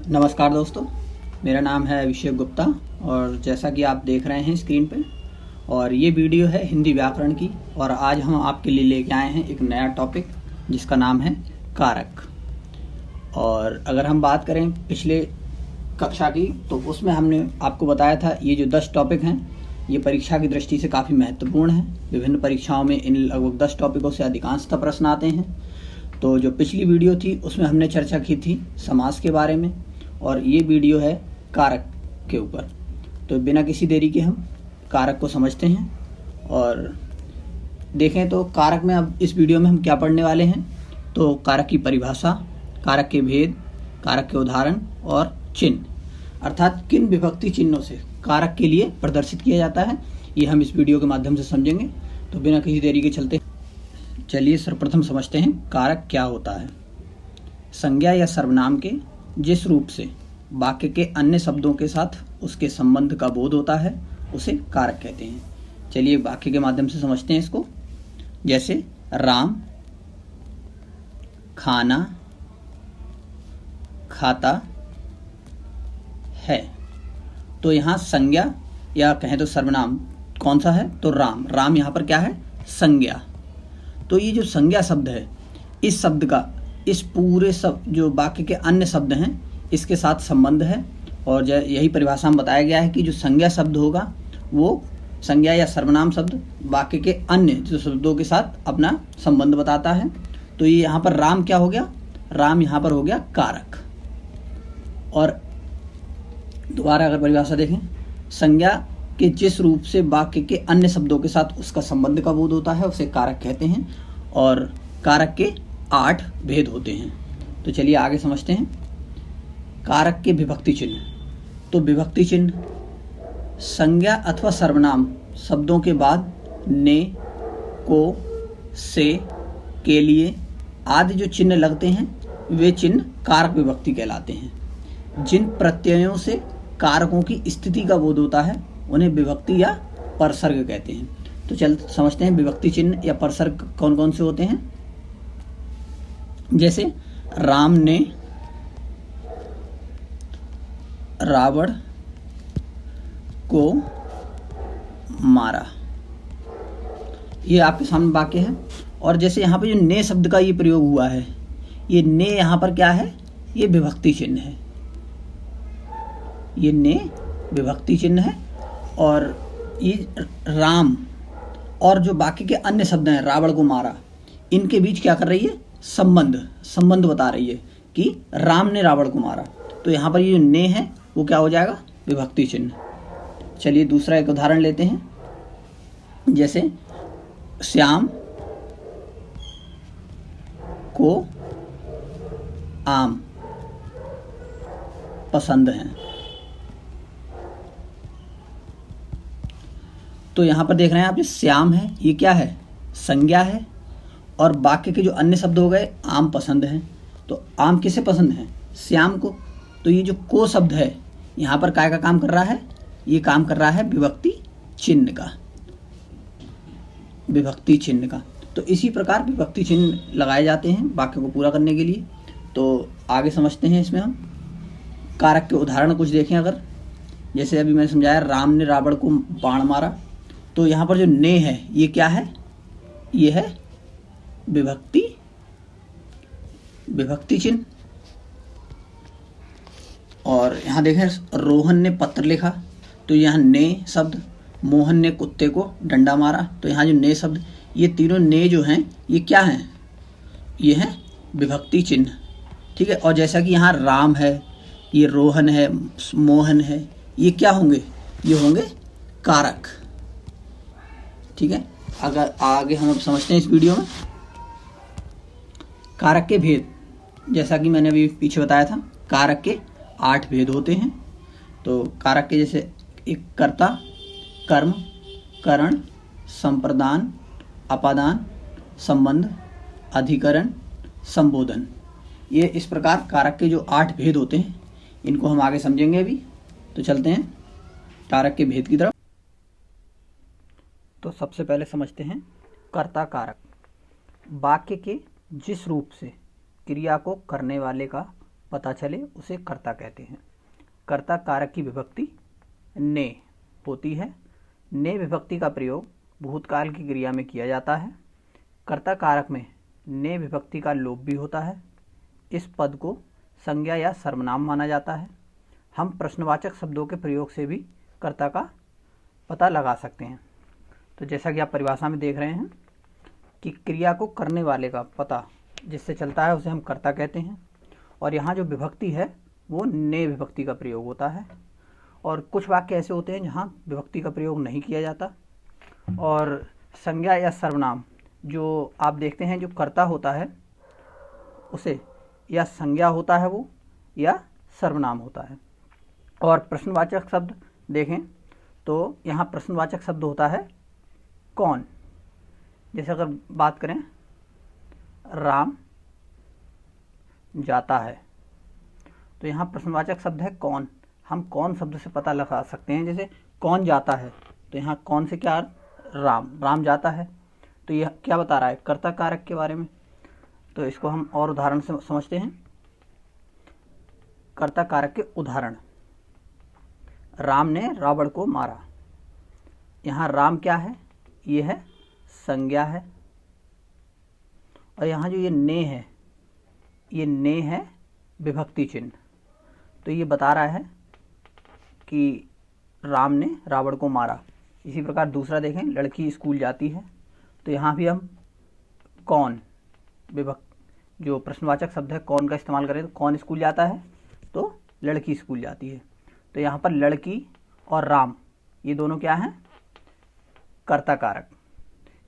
नमस्कार दोस्तों, मेरा नाम है अभिषेक गुप्ता और जैसा कि आप देख रहे हैं स्क्रीन पे और ये वीडियो है हिंदी व्याकरण की। और आज हम आपके लिए लेके आए हैं एक नया टॉपिक जिसका नाम है कारक। और अगर हम बात करें पिछले कक्षा की तो उसमें हमने आपको बताया था ये जो 10 टॉपिक हैं ये परीक्षा की दृष्टि से काफ़ी महत्वपूर्ण है। विभिन्न परीक्षाओं में इन लगभग 10 टॉपिकों से अधिकांशतः प्रश्न आते हैं। तो जो पिछली वीडियो थी उसमें हमने चर्चा की थी समास के बारे में और ये वीडियो है कारक के ऊपर। तो बिना किसी देरी के हम कारक को समझते हैं और देखें तो कारक में अब इस वीडियो में हम क्या पढ़ने वाले हैं। तो कारक की परिभाषा, कारक के भेद, कारक के उदाहरण और चिन्ह, अर्थात किन विभक्ति चिन्हों से कारक के लिए प्रदर्शित किया जाता है, ये हम इस वीडियो के माध्यम से समझेंगे। तो बिना किसी देरी के चलते चलिए सर्वप्रथम समझते हैं कारक क्या होता है। संज्ञा या सर्वनाम के जिस रूप से वाक्य के अन्य शब्दों के साथ उसके संबंध का बोध होता है उसे कारक कहते हैं। चलिए वाक्य के माध्यम से समझते हैं इसको। जैसे राम खाना खाता है, तो यहाँ संज्ञा या कहें तो सर्वनाम कौन सा है, तो राम। राम यहाँ पर क्या है, संज्ञा। तो ये जो संज्ञा शब्द है, इस शब्द का इस पूरे सब जो वाक्य के अन्य शब्द हैं इसके साथ संबंध है। और यही परिभाषा में बताया गया है कि जो संज्ञा शब्द होगा वो संज्ञा या सर्वनाम शब्द वाक्य के अन्य जो शब्दों के साथ अपना संबंध बताता है। तो ये यहाँ पर राम क्या हो गया, राम यहाँ पर हो गया कारक। और दोबारा अगर परिभाषा देखें, संज्ञा के जिस रूप से वाक्य के अन्य शब्दों के साथ उसका संबंध का बोध होता है उसे कारक कहते हैं। और कारक के 8 भेद होते हैं। तो चलिए आगे समझते हैं कारक के विभक्ति चिन्ह। तो विभक्ति चिन्ह संज्ञा अथवा सर्वनाम शब्दों के बाद ने, को, से, के लिए आदि जो चिन्ह लगते हैं वे चिन्ह कारक विभक्ति कहलाते हैं। जिन प्रत्ययों से कारकों की स्थिति का बोध होता है उन्हें विभक्ति या परसर्ग कहते हैं। तो चल समझते हैं विभक्ति चिन्ह या परसर्ग कौन कौन से होते हैं। जैसे राम ने रावण को मारा, ये आपके सामने वाक्य है। और जैसे यहाँ पे जो ने शब्द का ये प्रयोग हुआ है, ये ने यहाँ पर क्या है, ये विभक्ति चिन्ह है। ये ने विभक्ति चिन्ह है। और ये राम और जो बाकी के अन्य शब्द हैं रावण को मारा, इनके बीच क्या कर रही है, संबंध बता रही है कि राम ने रावण को मारा। तो यहाँ पर ये जो ने है वो क्या हो जाएगा, विभक्ति चिन्ह। चलिए दूसरा एक उदाहरण लेते हैं। जैसे श्याम को आम पसंद हैं। तो यहाँ पर देख रहे हैं आप, ये श्याम है, ये क्या है, संज्ञा है। और वाक्य के जो अन्य शब्द हो गए आम पसंद हैं। तो आम किसे पसंद है, श्याम को। तो ये जो को शब्द है यहाँ पर काय का काम कर रहा है, ये काम कर रहा है विभक्ति चिन्ह का, विभक्ति चिन्ह का। तो इसी प्रकार विभक्ति चिन्ह लगाए जाते हैं वाक्य को पूरा करने के लिए। तो आगे समझते हैं इसमें हम कारक के उदाहरण कुछ देखें। अगर जैसे अभी मैंने समझाया राम ने रावण को बाण मारा, तो यहाँ पर जो ने है ये क्या है, ये है विभक्ति चिन्ह। और यहाँ देखें रोहन ने पत्र लिखा, तो यहाँ ने शब्द, मोहन ने कुत्ते को डंडा मारा, तो यहाँ जो ने शब्द, ये तीनों ने जो हैं ये क्या हैं, ये हैं विभक्ति चिन्ह। ठीक है। और जैसा कि यहाँ राम है, ये रोहन है, मोहन है, ये क्या होंगे, ये होंगे कारक। ठीक है। अगर आगे हम अब समझते हैं इस वीडियो में कारक के भेद। जैसा कि मैंने अभी पीछे बताया था, कारक के 8 भेद होते हैं। तो कारक के जैसे एक कर्ता, कर्म, करण, संप्रदान, अपादान, संबंध, अधिकरण, संबोधन, ये इस प्रकार कारक के जो 8 भेद होते हैं इनको हम आगे समझेंगे अभी। तो चलते हैं कारक के भेद की तरफ। तो सबसे पहले समझते हैं कर्ता कारक। वाक्य के जिस रूप से क्रिया को करने वाले का पता चले उसे कर्ता कहते हैं। कर्ता कारक की विभक्ति ने होती है। ने विभक्ति का प्रयोग भूतकाल की क्रिया में किया जाता है। कर्ता कारक में ने विभक्ति का लोप भी होता है। इस पद को संज्ञा या सर्वनाम माना जाता है। हम प्रश्नवाचक शब्दों के प्रयोग से भी कर्ता का पता लगा सकते हैं। तो जैसा कि आप परिभाषा में देख रहे हैं कि क्रिया को करने वाले का पता जिससे चलता है उसे हम कर्ता कहते हैं। और यहाँ जो विभक्ति है वो ने विभक्ति का प्रयोग होता है। और कुछ वाक्य ऐसे होते हैं जहाँ विभक्ति का प्रयोग नहीं किया जाता। और संज्ञा या सर्वनाम जो आप देखते हैं जो कर्ता होता है उसे या संज्ञा होता है वो या सर्वनाम होता है। और प्रश्नवाचक शब्द देखें तो यहाँ प्रश्नवाचक शब्द होता है कौन। जैसे अगर बात करें राम जाता है तो यहाँ प्रश्नवाचक शब्द है कौन। हम कौन शब्द से पता लगा सकते हैं। जैसे कौन जाता है तो यहाँ कौन से क्या राम, राम जाता है। तो यह क्या बता रहा है कर्ता कारक के बारे में। तो इसको हम और उदाहरण से समझते हैं। कर्ता कारक के उदाहरण, राम ने रावण को मारा। यहाँ राम क्या है, ये है संज्ञा है। और यहाँ जो ये ने है, ये ने है विभक्ति चिन्ह। तो ये बता रहा है कि राम ने रावण को मारा। इसी प्रकार दूसरा देखें, लड़की स्कूल जाती है। तो यहाँ भी हम कौन जो प्रश्नवाचक शब्द है कौन का इस्तेमाल करें। तो कौन स्कूल जाता है तो लड़की स्कूल जाती है। तो यहाँ पर लड़की और राम ये दोनों क्या हैं, कर्ता कारक।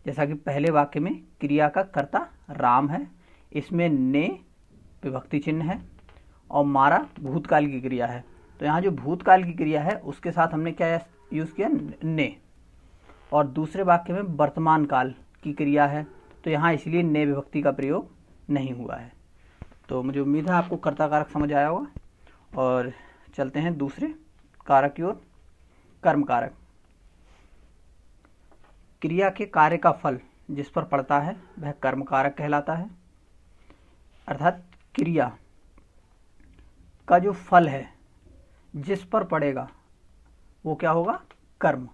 जैसा कि पहले वाक्य में क्रिया का कर्ता राम है, इसमें ने विभक्ति चिन्ह है और मारा भूतकाल की क्रिया है। तो यहाँ जो भूतकाल की क्रिया है उसके साथ हमने क्या यूज़ किया, ने। और दूसरे वाक्य में वर्तमान काल की क्रिया है तो यहाँ इसलिए ने विभक्ति का प्रयोग नहीं हुआ है। तो मुझे उम्मीद है आपको कर्ता कारक समझ आया होगा। और चलते हैं दूसरे कारक की ओर, कर्म कारक। क्रिया के कार्य का फल जिस पर पड़ता है वह कर्म कारक कहलाता है। अर्थात क्रिया का जो फल है जिस पर पड़ेगा वो क्या होगा, कर्म।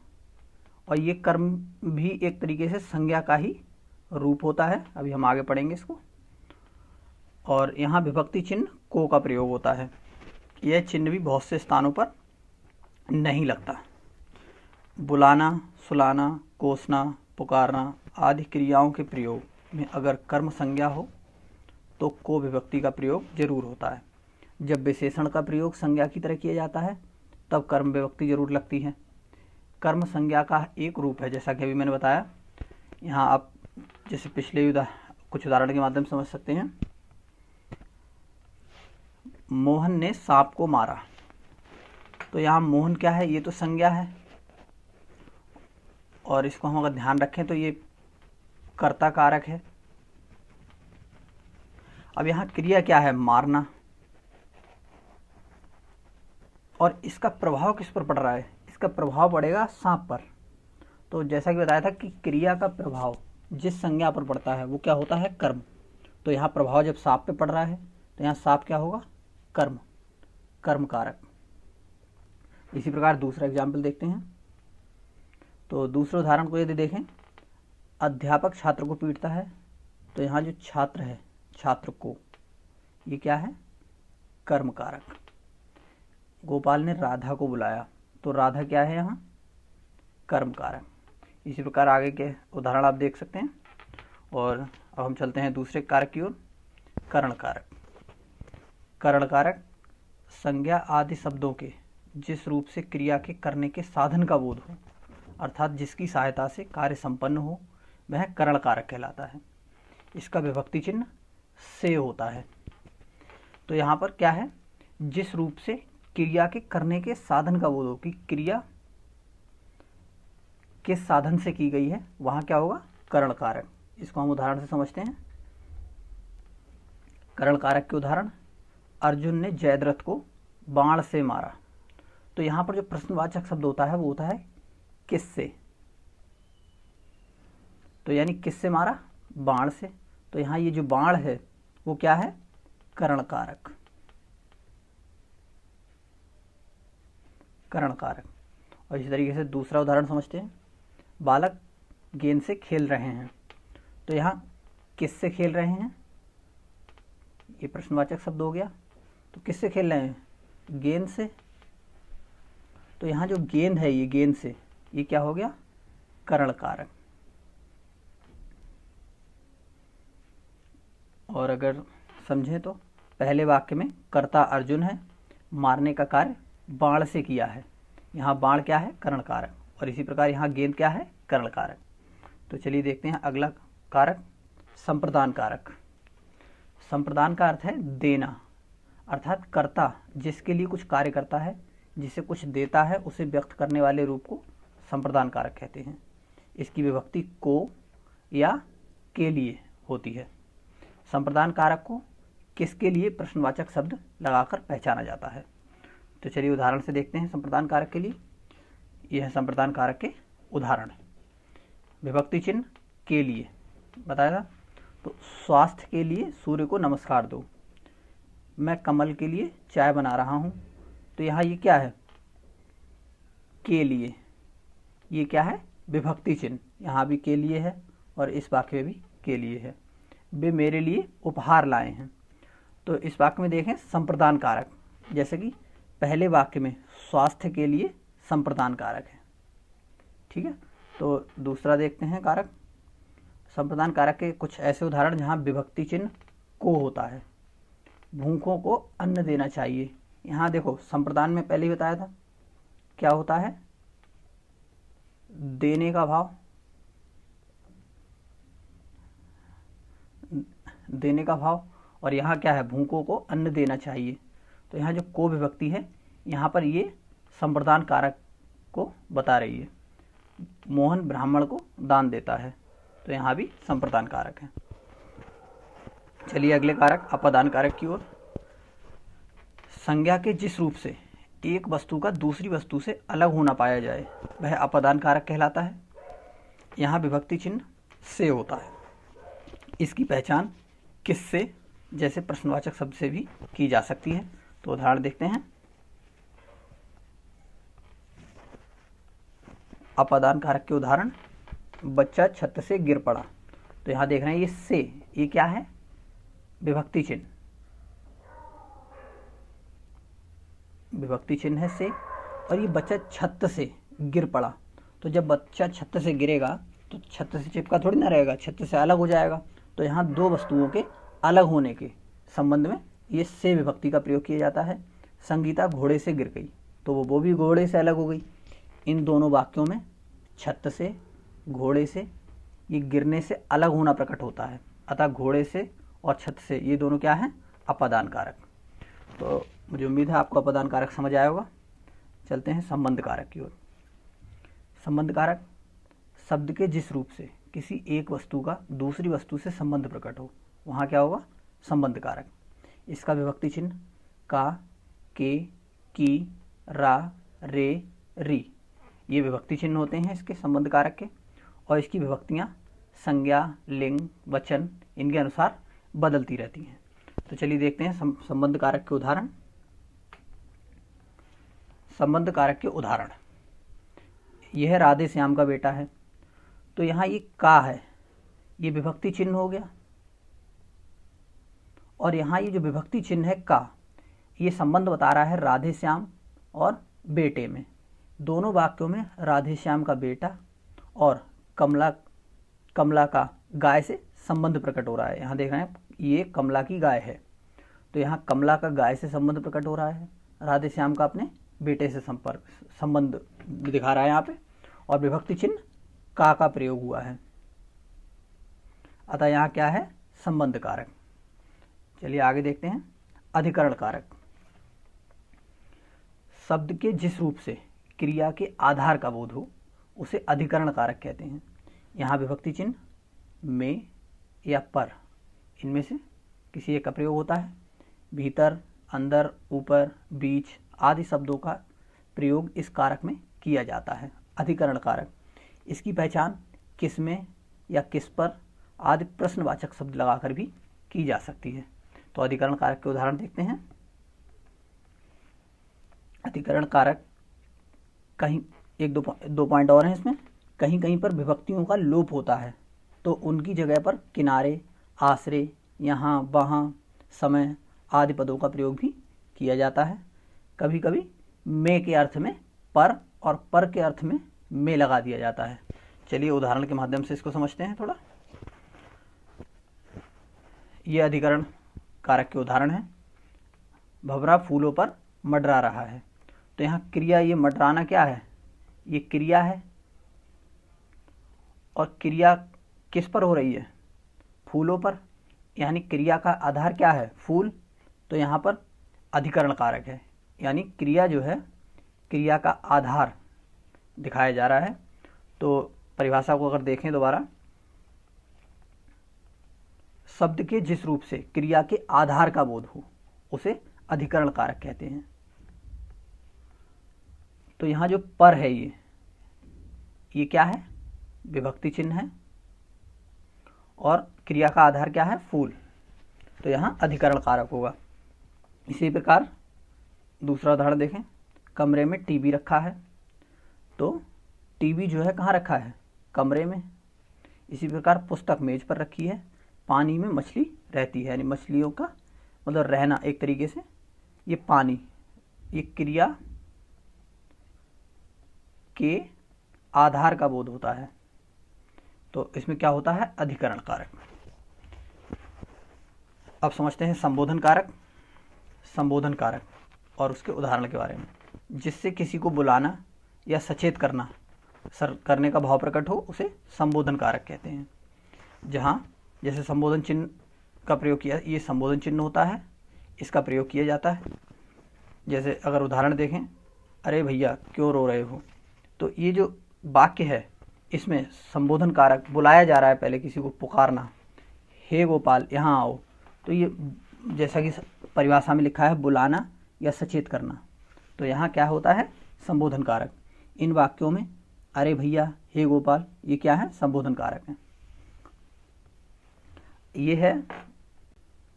और ये कर्म भी एक तरीके से संज्ञा का ही रूप होता है। अभी हम आगे पढ़ेंगे इसको। और यहाँ विभक्ति चिन्ह को का प्रयोग होता है। यह चिन्ह भी बहुत से स्थानों पर नहीं लगता। बुलाना, सुलाना, कोसना, पुकारना आदि क्रियाओं के प्रयोग में अगर कर्म संज्ञा हो तो को विभक्ति का प्रयोग जरूर होता है। जब विशेषण का प्रयोग संज्ञा की तरह किया जाता है तब कर्म विभक्ति जरूर लगती है। कर्म संज्ञा का एक रूप है, जैसा कि अभी मैंने बताया। यहाँ आप जैसे पिछले कुछ उदाहरण के माध्यम से समझ सकते हैं। मोहन ने सांप को मारा। तो यहाँ मोहन क्या है, ये तो संज्ञा है। और इसको हम अगर ध्यान रखें तो ये कर्ता कारक है। अब यहाँ क्रिया क्या है, मारना। और इसका प्रभाव किस पर पड़ रहा है, इसका प्रभाव पड़ेगा सांप पर। तो जैसा कि बताया था कि क्रिया का प्रभाव जिस संज्ञा पर पड़ता है वो क्या होता है, कर्म। तो यहाँ प्रभाव जब सांप पे पड़ रहा है तो यहाँ सांप क्या होगा, कर्म, कर्म कारक। इसी प्रकार दूसरा एग्जाम्पल देखते हैं। तो दूसरे उदाहरण को यदि देखें, अध्यापक छात्र को पीटता है। तो यहाँ जो छात्र है, छात्र को, ये क्या है, कर्म कारक। गोपाल ने राधा को बुलाया। तो राधा क्या है यहाँ, कर्म कारक। इसी प्रकार आगे के उदाहरण आप देख सकते हैं। और अब हम चलते हैं दूसरे कारक की ओर, करण कारक। करण कारक संज्ञा आदि शब्दों के जिस रूप से क्रिया के करने के साधन का बोध हो, अर्थात जिसकी सहायता से कार्य संपन्न हो, वह करण कारक कहलाता है। इसका विभक्ति चिन्ह से होता है। तो यहाँ पर क्या है, जिस रूप से क्रिया के करने के साधन का बोध हो कि क्रिया किस साधन से की गई है, वहाँ क्या होगा, करण कारक। इसको हम उदाहरण से समझते हैं। करण कारक के उदाहरण, अर्जुन ने जयद्रथ को बाण से मारा। तो यहाँ पर जो प्रश्नवाचक शब्द होता है वो होता है किससे। तो यानी किससे मारा, बाण से। तो यहाँ ये जो बाण है वो क्या है, करण कारक। करण कारक। और इसी तरीके से दूसरा उदाहरण समझते हैं। बालक गेंद से खेल रहे हैं, तो यहाँ किससे खेल रहे हैं, ये प्रश्नवाचक शब्द हो गया। तो किससे खेल रहे हैं, गेंद से। तो यहाँ जो गेंद है ये गेंद से, ये क्या हो गया, करण कारक। और अगर समझें तो पहले वाक्य में कर्ता अर्जुन है, मारने का कार्य बाण से किया है, यहाँ बाण क्या है, करण कारक। और इसी प्रकार यहाँ गेंद क्या है, करण कारक। तो चलिए देखते हैं अगला कारक, संप्रदान कारक। संप्रदान का अर्थ है देना, अर्थात कर्ता जिसके लिए कुछ कार्य करता है, जिसे कुछ देता है, उसे व्यक्त करने वाले रूप को संप्रदान कारक कहते हैं। इसकी विभक्ति को या के लिए होती है। संप्रदान कारक को किसके लिए प्रश्नवाचक शब्द लगाकर पहचाना जाता है। तो चलिए उदाहरण से देखते हैं संप्रदान कारक के लिए। यह है संप्रदान कारक के उदाहरण। विभक्ति चिन्ह के लिए बताया था, तो स्वास्थ्य के लिए सूर्य को नमस्कार दो, मैं कमल के लिए चाय बना रहा हूँ। तो यहाँ ये क्या है, के लिए, ये क्या है, विभक्ति चिन्ह, यहाँ भी के लिए है और इस वाक्य में भी के लिए है। वे मेरे लिए उपहार लाए हैं, तो इस वाक्य में देखें संप्रदान कारक, जैसे कि पहले वाक्य में स्वास्थ्य के लिए संप्रदान कारक है। ठीक है, तो दूसरा देखते हैं कारक। संप्रदान कारक के कुछ ऐसे उदाहरण जहाँ विभक्ति चिन्ह को होता है। भूखों को अन्न देना चाहिए, यहाँ देखो संप्रदान में पहले ही बताया था क्या होता है, देने का भाव, देने का भाव। और यहाँ क्या है, भूखों को अन्न देना चाहिए। तो यहाँ जो को विभक्ति है, यहाँ पर ये संप्रदान कारक को बता रही है। मोहन ब्राह्मण को दान देता है, तो यहाँ भी संप्रदान कारक है। चलिए अगले कारक, अपादान कारक की ओर। संज्ञा के जिस रूप से एक वस्तु का दूसरी वस्तु से अलग होना पाया जाए, वह अपादान कारक कहलाता है। यहाँ विभक्ति चिन्ह से होता है। इसकी पहचान किससे, जैसे प्रश्नवाचक शब्द से भी की जा सकती है। तो उदाहरण देखते हैं। अपादान कारक के उदाहरण, बच्चा छत से गिर पड़ा। तो यहाँ देख रहे हैं ये से, ये क्या है, विभक्ति चिन्ह, विभक्ति चिन्ह है से। और ये बच्चा छत से गिर पड़ा, तो जब बच्चा छत से गिरेगा तो छत से चिपका थोड़ी ना रहेगा, छत से अलग हो जाएगा। तो यहाँ दो वस्तुओं के अलग होने के संबंध में ये से विभक्ति का प्रयोग किया जाता है। संगीता घोड़े से गिर गई, तो वो भी घोड़े से अलग हो गई। इन दोनों वाक्यों में छत से, घोड़े से, ये गिरने से अलग होना प्रकट होता है। अतः घोड़े से और छत से ये दोनों क्या हैं, अपादान कारक। तो मुझे उम्मीद है आपको अपादान कारक समझ आया होगा। चलते हैं संबंध कारक की ओर। संबंध कारक शब्द के जिस रूप से किसी एक वस्तु का दूसरी वस्तु से संबंध प्रकट हो, वहाँ क्या होगा, संबंध कारक। इसका विभक्ति चिन्ह का, के, की, रा, रे, री, ये विभक्ति चिन्ह होते हैं इसके संबंध कारक के। और इसकी विभक्तियाँ संज्ञा, लिंग, वचन, इनके अनुसार बदलती रहती हैं। तो चलिए देखते हैं संबंध कारक के उदाहरण। संबंध कारक के उदाहरण, यह राधे श्याम का बेटा है। तो यहाँ ये का है, ये विभक्ति चिन्ह हो गया। और यहाँ ये जो विभक्ति चिन्ह है का, ये संबंध बता रहा है राधे श्याम और बेटे में। दोनों वाक्यों में राधे श्याम का बेटा और कमला का गाय से संबंध प्रकट हो रहा है। यहाँ देख रहे हैं ये कमला की गाय है, तो यहाँ कमला का गाय से संबंध प्रकट हो रहा है, राधे श्याम का अपने बेटे से संबंध दिखा रहा है यहाँ पे। और विभक्ति चिन्ह का प्रयोग हुआ है, अतः यहाँ क्या है, संबंध कारक। चलिए आगे देखते हैं अधिकरण कारक। शब्द के जिस रूप से क्रिया के आधार का बोध हो, उसे अधिकरण कारक कहते हैं। यहाँ विभक्ति चिन्ह में या पर, इनमें से किसी एक का प्रयोग होता है। भीतर, अंदर, ऊपर, बीच आदि शब्दों का प्रयोग इस कारक में किया जाता है, अधिकरण कारक। इसकी पहचान किस में या किस पर आदि प्रश्नवाचक शब्द लगाकर भी की जा सकती है। तो अधिकरण कारक के उदाहरण देखते हैं। अधिकरण कारक कहीं एक दो पॉइंट और हैं इसमें। कहीं कहीं पर विभक्तियों का लोप होता है तो उनकी जगह पर किनारे, आश्रय, यहाँ, वहाँ, समय आदि पदों का प्रयोग भी किया जाता है। कभी कभी में के अर्थ में पर और पर के अर्थ में लगा दिया जाता है। चलिए उदाहरण के माध्यम से इसको समझते हैं थोड़ा। ये अधिकरण कारक के उदाहरण हैं। भंवरा फूलों पर मंडरा रहा है, तो यहाँ क्रिया, ये मंडराना क्या है, ये क्रिया है और क्रिया किस पर हो रही है, फूलों पर, यानी क्रिया का आधार क्या है, फूल। तो यहाँ पर अधिकरण कारक है, यानी क्रिया जो है, क्रिया का आधार दिखाया जा रहा है। तो परिभाषा को अगर देखें दोबारा, शब्द के जिस रूप से क्रिया के आधार का बोध हो उसे अधिकरण कारक कहते हैं। तो यहाँ जो पर है, ये क्या है, विभक्ति चिन्ह है और क्रिया का आधार क्या है, फूल। तो यहाँ अधिकरण कारक होगा। इसी प्रकार दूसरा उदाहरण देखें। कमरे में टीवी रखा है, तो टीवी जो है कहाँ रखा है, कमरे में। इसी प्रकार पुस्तक मेज पर रखी है, पानी में मछली रहती है, यानी मछलियों का मतलब रहना एक तरीके से। ये पानी, ये क्रिया के आधार का बोध होता है, तो इसमें क्या होता है, अधिकरण कारक। अब समझते हैं संबोधन कारक। संबोधन कारक और उसके उदाहरण के बारे में। जिससे किसी को बुलाना या सचेत करना, करने का भाव प्रकट हो, उसे संबोधन कारक कहते हैं। जहाँ जैसे संबोधन चिन्ह का प्रयोग किया, ये संबोधन चिन्ह होता है, इसका प्रयोग किया जाता है। जैसे अगर उदाहरण देखें, अरे भैया क्यों रो रहे हो, तो ये जो वाक्य है इसमें संबोधन कारक, बुलाया जा रहा है, पहले किसी को पुकारना, हे गोपाल यहाँ आओ। तो ये जैसा कि परिभाषा में लिखा है, बुलाना या सचेत करना। तो यहाँ क्या होता है, संबोधन कारक। इन वाक्यों में अरे भैया, हे गोपाल, ये क्या है, संबोधन कारक है। ये है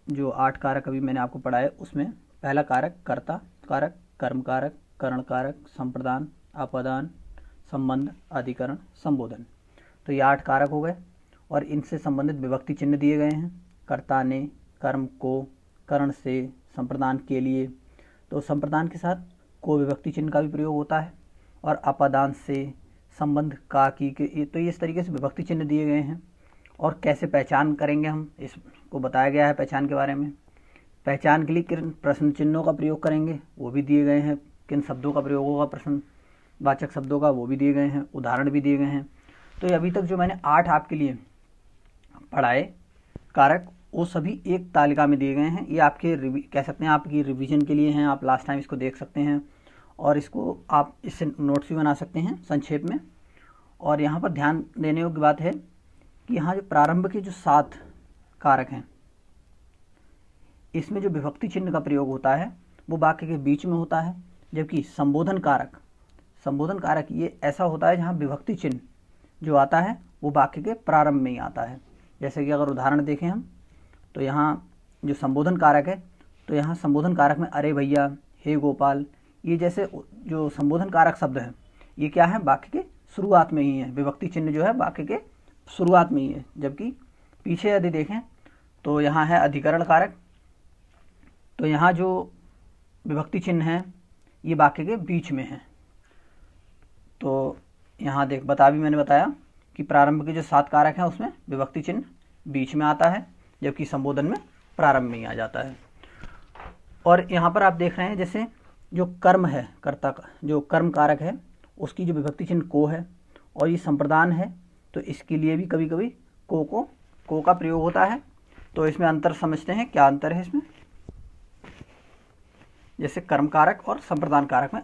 जो 8 कारक अभी मैंने आपको पढ़ाए, उसमें पहला कारक कर्ता कारक, कर्म कारक, करण कारक, संप्रदान, अपदान, संबंध, अधिकरण, संबोधन। तो ये 8 कारक हो गए और इनसे संबंधित विभक्ति चिन्ह दिए गए हैं। कर्ता ने, कर्म को, करण से, संप्रदान के लिए। तो संप्रदान के साथ को विभक्ति चिन्ह का भी प्रयोग होता है। और अपदान से, संबंध का, की के, तो ये इस तरीके से विभक्ति चिन्ह दिए गए हैं। और कैसे पहचान करेंगे हम, इसको बताया गया है पहचान के बारे में। पहचान के लिए किन प्रश्न चिन्हों का प्रयोग करेंगे वो भी दिए गए हैं। किन शब्दों का प्रयोग होगा, प्रश्नवाचक शब्दों का, वो भी दिए गए हैं, उदाहरण भी दिए गए हैं। तो ये अभी तक जो मैंने 8 आपके लिए पढ़ाए कारक, वो सभी एक तालिका में दिए गए हैं। ये आपके कह सकते हैं आपकी रिवीजन के लिए हैं। आप लास्ट टाइम इसको देख सकते हैं और इसको आप इससे नोट्स भी बना सकते हैं संक्षेप में। और यहाँ पर ध्यान देने योग्य बात है कि यहाँ जो प्रारंभ के जो 7 कारक हैं, इसमें जो विभक्ति चिन्ह का प्रयोग होता है वो वाक्य के बीच में होता है। जबकि संबोधन कारक ये ऐसा होता है जहाँ विभक्ति चिन्ह जो आता है वो वाक्य के प्रारंभ में ही आता है। जैसे कि अगर उदाहरण देखें हम, तो यहाँ जो संबोधन कारक है, तो यहाँ संबोधन कारक में अरे भैया, हे गोपाल, ये जैसे जो संबोधन कारक शब्द हैं, ये क्या है, वाक्य के शुरुआत में ही है। विभक्ति चिन्ह जो है वाक्य के शुरुआत में ही है। जबकि पीछे यदि देखें तो यहाँ है अधिकरण कारक, तो यहाँ जो विभक्ति चिन्ह है ये वाक्य के बीच में है। तो यहाँ मैंने बताया कि प्रारंभ के जो 7 कारक हैं उसमें विभक्ति चिन्ह बीच में आता है, जबकि संबोधन में प्रारंभ में ही आ जाता है। और यहाँ पर आप देख रहे हैं जैसे जो कर्म है, कर्ता का जो कर्म कारक है, उसकी जो विभक्ति चिन्ह को है और ये संप्रदान है, तो इसके लिए भी कभी कभी को का प्रयोग होता है। तो इसमें अंतर समझते हैं, क्या अंतर है इसमें। जैसे कर्म कारक और संप्रदान कारक में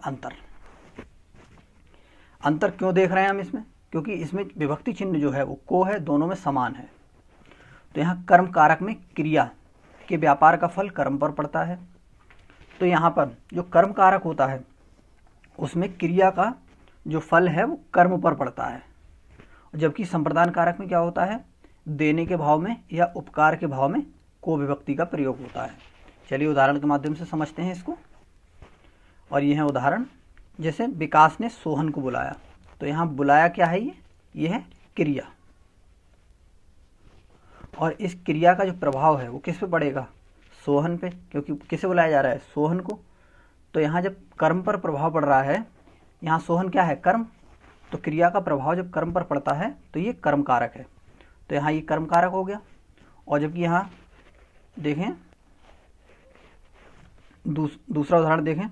अंतर क्यों देख रहे हैं हम इसमें, क्योंकि इसमें विभक्ति चिन्ह जो है वो को है, दोनों में समान है। तो यहाँ कर्म कारक में क्रिया के व्यापार का फल कर्म पर पड़ता है, तो यहाँ पर जो कर्म कारक होता है उसमें क्रिया का जो फल है वो कर्म पर पड़ता है। जबकि संप्रदान कारक में क्या होता है, देने के भाव में या उपकार के भाव में को विभक्ति का प्रयोग होता है। चलिए उदाहरण के माध्यम से समझते हैं इसको। और ये है उदाहरण। जैसे विकास ने सोहन को बुलाया, तो यहाँ बुलाया क्या है, ये है क्रिया। और इस क्रिया का जो प्रभाव है वो किस पे पड़ेगा, सोहन पे, क्योंकि किसे बुलाया जा रहा है, सोहन को। तो यहाँ जब कर्म पर प्रभाव पड़ रहा है, यहाँ सोहन क्या है, कर्म, तो क्रिया का प्रभाव जब कर्म पर पड़ता है तो ये कर्म कारक है, तो यहाँ ये कर्म कारक हो गया। और जबकि यहाँ देखें दूसरा उदाहरण देखें,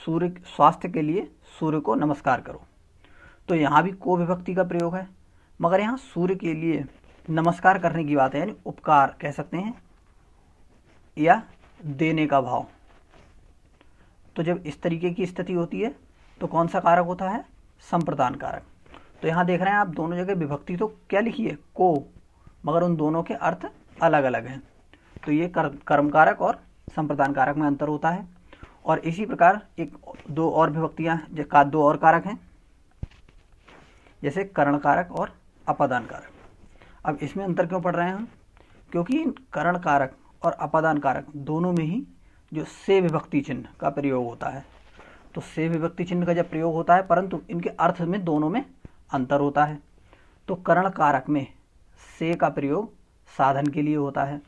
सूर्य स्वास्थ्य के लिए सूर्य को नमस्कार करो, तो यहाँ भी को विभक्ति का प्रयोग है, मगर यहाँ सूर्य के लिए नमस्कार करने की बात है, यानी उपकार कह सकते हैं या देने का भाव। तो जब इस तरीके की स्थिति होती है तो कौन सा कारक होता है, संप्रदान कारक। तो यहाँ देख रहे हैं आप दोनों जगह विभक्ति तो क्या लिखी है, को, मगर उन दोनों के अर्थ अलग अलग हैं। तो ये कर्म कारक और संप्रदान कारक में अंतर होता है। और इसी प्रकार एक दो और विभक्तियाँ दो और कारक हैं, जैसे करण कारक और अपादान कारक। अब इसमें अंतर क्यों पढ़ रहे हैं हम, क्योंकि करण कारक और अपादान कारक दोनों में ही जो से विभक्ति चिन्ह का प्रयोग होता है। तो से विभक्ति चिन्ह का जब प्रयोग होता है, परंतु इनके अर्थ में दोनों में अंतर होता है। तो करण कारक में से का प्रयोग साधन के लिए होता है,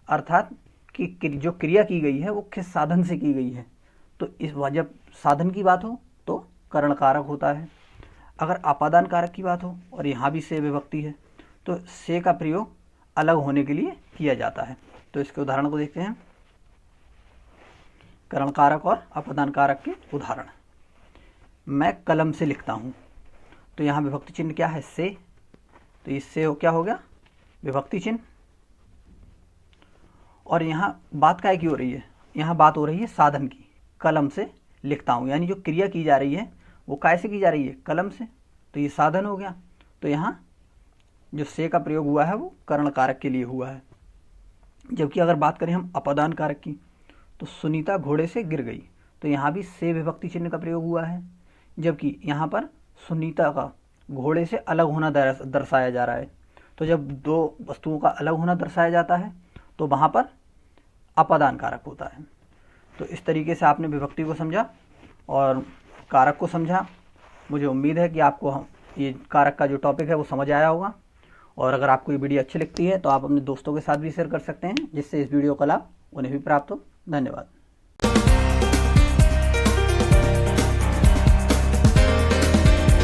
अर्थात कि जो क्रिया की गई है वो किस साधन से की गई है। तो इस जब साधन की बात हो तो करण कारक होता है। अगर अपादान कारक की बात हो और यहाँ भी से विभक्ति है तो से का प्रयोग अलग होने के लिए किया जाता है। तो इसके उदाहरण को देखते हैं, करण कारक और अपादान कारक के उदाहरण। मैं कलम से लिखता हूँ, तो यहाँ विभक्ति चिन्ह क्या है, से, तो इससे क्या हो गया, विभक्ति चिन्ह। और यहाँ बात काय की हो रही है, यहाँ बात हो रही है साधन की, कलम से लिखता हूँ, यानी जो क्रिया की जा रही है वो काय से की जा रही है, कलम से, तो ये साधन हो गया। तो यहाँ जो से का प्रयोग हुआ है वो करण कारक के लिए हुआ है। जबकि अगर बात करें हम अपादान कारक की, तो सुनीता घोड़े से गिर गई, तो यहाँ भी से विभक्ति चिन्ह का प्रयोग हुआ है, जबकि यहाँ पर सुनीता का घोड़े से अलग होना दर्शाया जा रहा है। तो जब दो वस्तुओं का अलग होना दर्शाया जाता है तो वहाँ पर अपादान कारक होता है। तो इस तरीके से आपने विभक्ति को समझा और कारक को समझा। मुझे उम्मीद है कि आपको ये कारक का जो टॉपिक है वो समझ आया होगा। और अगर आपको ये वीडियो अच्छी लगती है तो आप अपने दोस्तों के साथ भी शेयर कर सकते हैं, जिससे इस वीडियो का लाभ उन्हें भी प्राप्त हो। धन्यवाद।